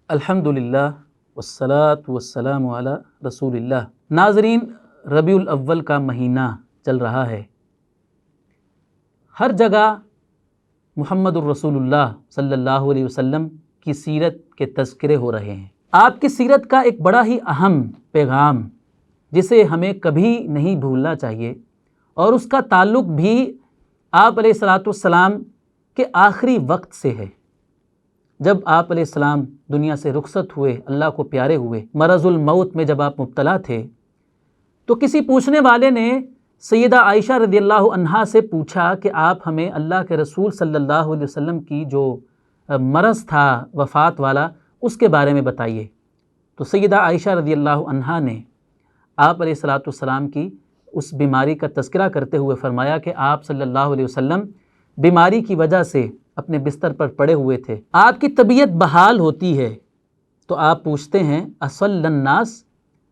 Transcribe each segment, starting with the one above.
الحمدللہ والصلاة والسلام علی رسول اللہ۔ ناظرین، ربیع الاول کا مہینہ چل رہا ہے۔ ہر جگہ محمد الرسول اللہ صلی اللہ علیہ وسلم کی سیرت کے تذکرے ہو رہے ہیں۔ آپ کی سیرت کا ایک بڑا ہی اہم پیغام جسے ہمیں کبھی نہیں بھولنا چاہیے، اور اس کا تعلق بھی آپ علیہ السلام کے آخری وقت سے ہے۔ جب آپ علیہ السلام دنیا سے رخصت ہوئے، اللہ کو پیارے ہوئے، مرض الموت میں جب آپ مبتلا تھے، تو کسی پوچھنے والے نے سیدہ عائشہ رضی اللہ عنہا سے پوچھا کہ آپ ہمیں اللہ کے رسول صلی اللہ علیہ وسلم کی جو مرض تھا وفات والا، اس کے بارے میں بتائیے۔ تو سیدہ عائشہ رضی اللہ عنہا نے آپ علیہ السلام کی اس بیماری کا تذکرہ کرتے ہوئے فرمایا کہ آپ صلی اللہ علیہ وسلم بیماری کی وجہ سے اپنے بستر پر پڑے ہوئے تھے، آپ کی طبیعت بحال ہوتی ہے تو آپ پوچھتے ہیں اصلی الناس،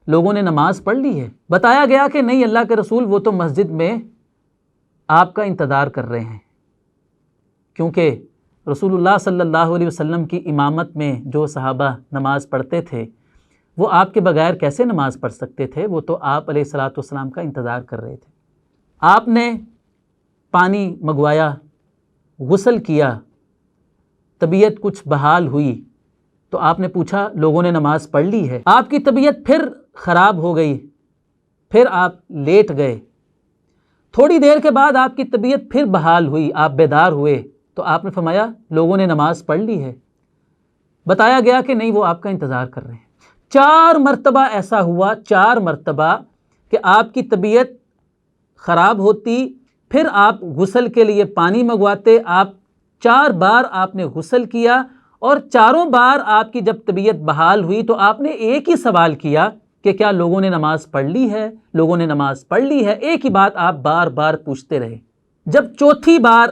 لوگوں نے نماز پڑھ لی ہے؟ بتایا گیا کہ نہیں اللہ کے رسول، وہ تو مسجد میں آپ کا انتظار کر رہے ہیں، کیونکہ رسول اللہ صلی اللہ علیہ وسلم کی امامت میں جو صحابہ نماز پڑھتے تھے وہ آپ کے بغیر کیسے نماز پڑھ سکتے تھے؟ وہ تو آپ علیہ السلام کا انتظار کر رہے تھے۔ آپ نے پانی منگوایا، غسل کیا، طبیعت کچھ بحال ہوئی تو آپ نے پوچھا لوگوں نے نماز پڑھ لی ہے؟ آپ کی طبیعت پھر خراب ہو گئی، پھر آپ لیٹ گئے، تھوڑی دیر کے بعد آپ کی طبیعت پھر بحال ہوئی، آپ بیدار ہوئے تو آپ نے فرمایا لوگوں نے نماز پڑھ لی ہے؟ بتایا گیا کہ نہیں، وہ آپ کا انتظار کر رہے ہیں۔ 4 مرتبہ ایسا ہوا، 4 مرتبہ کہ آپ کی طبیعت خراب ہوتی، پھر آپ غسل کے لیے پانی منگواتے، آپ 4 بار آپ نے غسل کیا، اور 4 بار آپ کی جب طبیعت بحال ہوئی تو آپ نے ایک ہی سوال کیا کہ کیا لوگوں نے نماز پڑھ لی ہے؟ لوگوں نے نماز پڑھ لی ہے؟ ایک ہی بات آپ بار بار پوچھتے رہے۔ جب چوتھی بار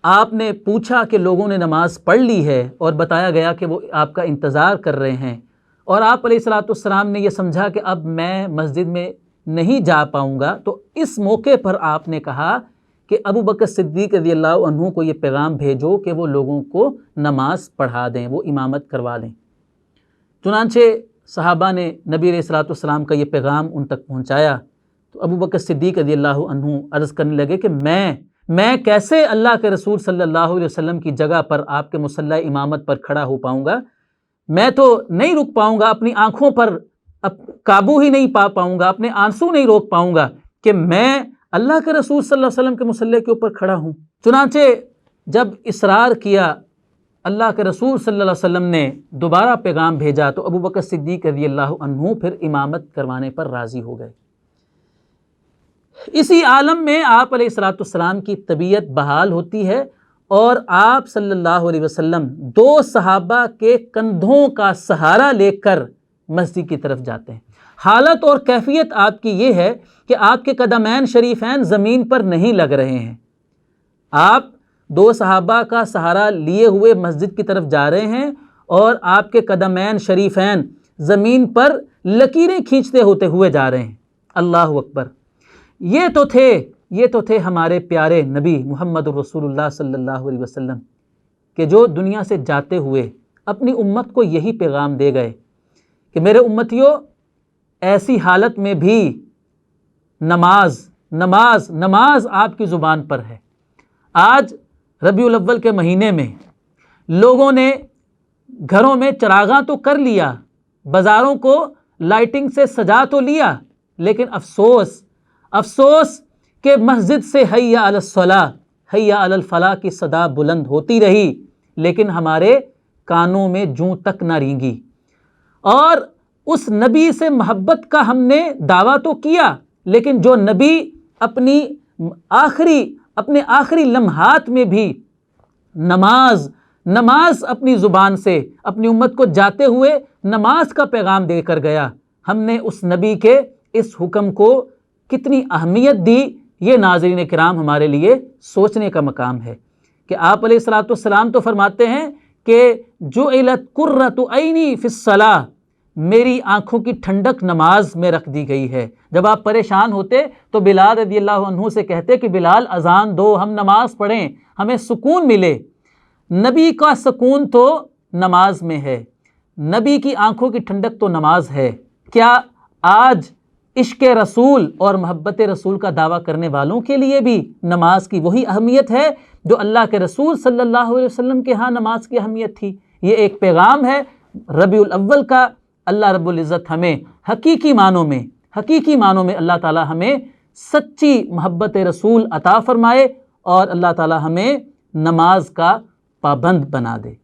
آپ نے پوچھا کہ لوگوں نے نماز پڑھ لی ہے اور بتایا گیا کہ وہ آپ کا انتظار کر رہے ہیں، اور آپ علیہ السلام نے یہ سمجھا کہ اب میں مسجد میں نہیں جا پاؤں گا، تو اس موقع پر آپ نے کہا کہ ابو بکر صدیق رضی اللہ عنہ کو یہ پیغام بھیجو کہ وہ لوگوں کو نماز پڑھا دیں، وہ امامت کروا لیں۔ چنانچہ صحابہ نے نبی علیہ السلام کا یہ پیغام ان تک پہنچایا تو ابو بکر صدیق رضی اللہ عنہ عرض کرنے لگے کہ میں کیسے اللہ کے رسول صلی اللہ علیہ وسلم کی جگہ پر آپ کے مصلی امامت پر کھڑا ہو پاؤں گا؟ میں تو نہیں رک پاؤں گا، اپنی آنکھوں پر قابو ہی نہیں پا پاؤں گا، اپنے آنسو نہیں روک پاؤں گا کہ میں اللہ کے رسول صلی اللہ علیہ وسلم کے مصلی کے اوپر کھڑا ہوں۔ چنانچہ جب اصرار کیا، اللہ کے رسول صلی اللہ علیہ وسلم نے دوبارہ پیغام بھیجا تو ابو بکر صدیق رضی اللہ عنہ پھر امامت کروانے پر راضی ہو گئے۔ اسی عالم میں آپ علیہ السلام کی طبیعت بحال ہوتی ہے، اور آپ صلی اللہ علیہ وسلم 2 صحابہ کے کندھوں کا سہارا لے کر مسجد کی طرف جاتے ہیں۔ حالت اور کیفیت آپ کی یہ ہے کہ آپ کے قدمین شریفین زمین پر نہیں لگ رہے ہیں، آپ 2 صحابہ کا سہارا لیے ہوئے مسجد کی طرف جا رہے ہیں، اور آپ کے قدمین شریفین زمین پر لکیریں کھینچتے ہوتے ہوئے جا رہے ہیں۔ اللہ اکبر! یہ تو تھے ہمارے پیارے نبی محمد الرسول اللہ صلی اللہ علیہ وسلم، کہ جو دنیا سے جاتے ہوئے اپنی امت کو یہی پیغام دے گئے کہ میرے امتیوں، ایسی حالت میں بھی نماز نماز نماز آپ کی زبان پر ہے۔ آج ربیع الاول کے مہینے میں لوگوں نے گھروں میں چراغاں تو کر لیا، بازاروں کو لائٹنگ سے سجا تو لیا، لیکن افسوس کہ مسجد سے حی علی الصلاۃ، حی علی الفلاح کی صدا بلند ہوتی رہی، لیکن ہمارے کانوں میں جوں تک نہ رینگی۔ اور اس نبی سے محبت کا ہم نے دعویٰ تو کیا، لیکن جو نبی اپنے آخری لمحات میں بھی نماز اپنی زبان سے اپنی امت کو جاتے ہوئے نماز کا پیغام دے کر گیا، ہم نے اس نبی کے اس حکم کو کتنی اہمیت دی، یہ ناظرین کرام ہمارے لیے سوچنے کا مقام ہے کہ آپ علیہ السلام تو فرماتے ہیں کہ جعلت قرۃ عینی فی الصلاۃ، میری آنکھوں کی ٹھنڈک نماز میں رکھ دی گئی ہے۔ جب آپ پریشان ہوتے تو بلال رضی اللہ عنہ سے کہتے کہ بلال اذان دو، ہم نماز پڑھیں، ہمیں سکون ملے۔ نبی کا سکون تو نماز میں ہے، نبی کی آنکھوں کی ٹھنڈک تو نماز ہے۔ کیا آج عشق رسول اور محبت رسول کا دعویٰ کرنے والوں کے لیے بھی نماز کی وہی اہمیت ہے جو اللہ کے رسول صلی اللہ علیہ وسلم کے ہاں نماز کی اہمیت تھی؟ یہ ایک پیغام ہے ربیع الاول کا۔ اللہ رب العزت ہمیں حقیقی معنوں میں اللہ تعالی ہمیں سچی محبت رسول عطا فرمائے اور اللہ تعالی ہمیں نماز کا پابند بنا دے۔